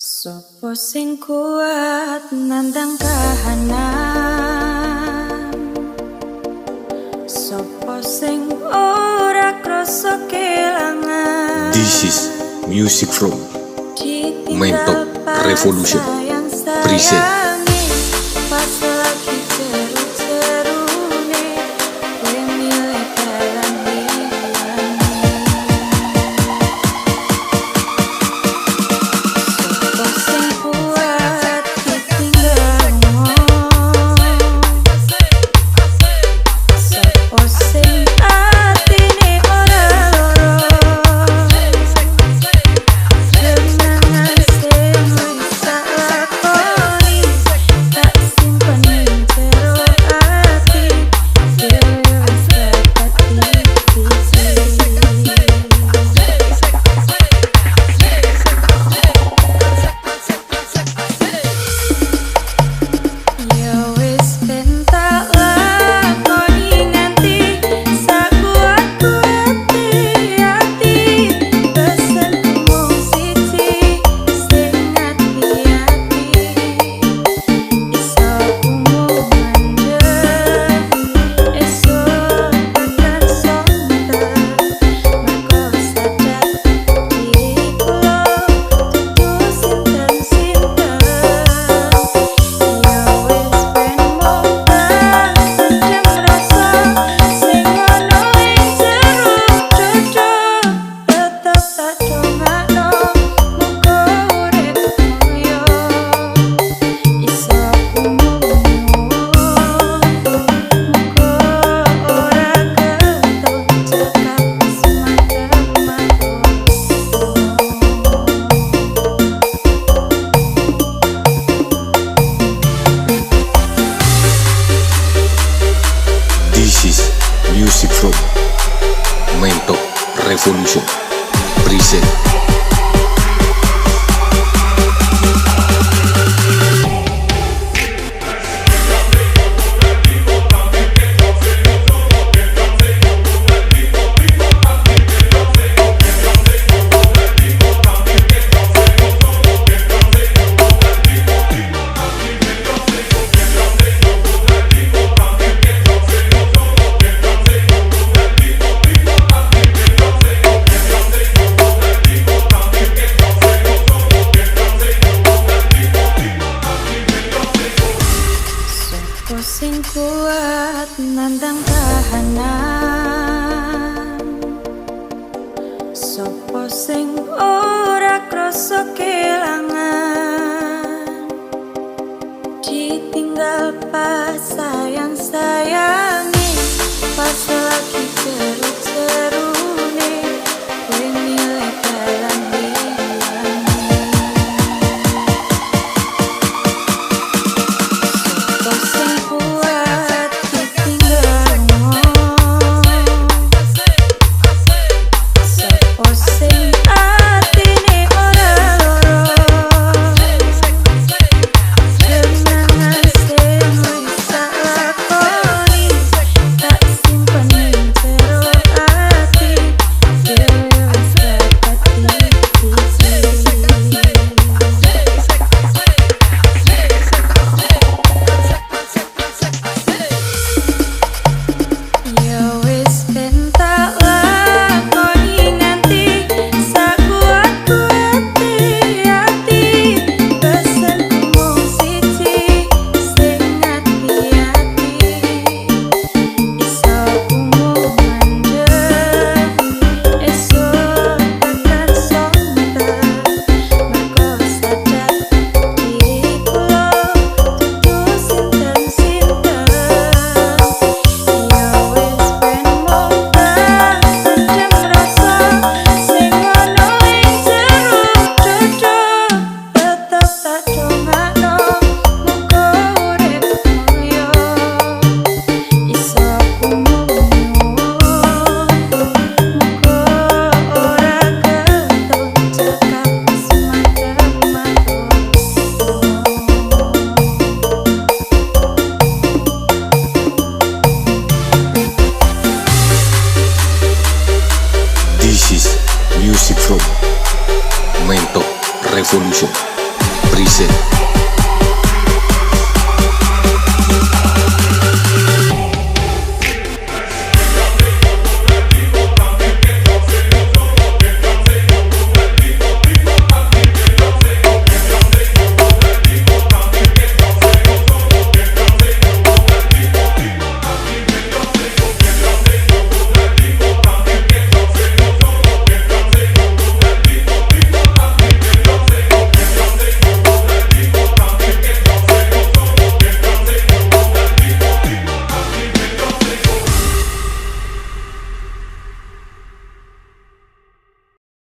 Sopo sing kuat nandang kahanan, sopo sing ora krasa kelangan. This is music from Mentok Revolution Present. Pas lagi seru-serune, kowe milih dalan liyane. Sopo sing kuat ditinggal ngomong, sopo sing atine ora loro. Kenangan sing wis tak lakoni, tak simpen ning jero ati, dhewe wis dapat diisi. Ya wis ben tak lakoni nganti sakuat-kuate ati, pesenku mung siji sing ati-ati, iso mung mandeg esuk tekan sonten, mergo sadar diri kula dudu sinten-sinten. Ya wis ben mobat sedang rasa sing ono ing jero dodo, tetep tak dongakno muga urip mulya, iso muga ora ketut cekap semadem-madem. This is music from Mentok Revolution Present. Sopo sing kuat nandang kahanan, sopo sing ora krasa kelangan, ditinggal pas sayang-sayangi, pas lagi seru-serune, kowe milih dalan liyane. Sopo sing kuat ditinggal ngomong, sopo sing atine ora loro. Kenangan sing wis tak lakoni, tak simpen ning jero ati, dhewe wis dapat diisi. Ya wis ben tak lakoni nganti sakuat-kuate ati, pesenku mung siji sing ati-ati, iso mung mandeg esuk tekan sonten, mergo sadar diri kula dudu sinten-sinten. Ya wis ben mobat sedang rasa sing ono ing jero dodo, tetep tak dongakno muga urip mulya, iso muga ora ketut cekap semadem-madem. This is music from Mentok Revolution Present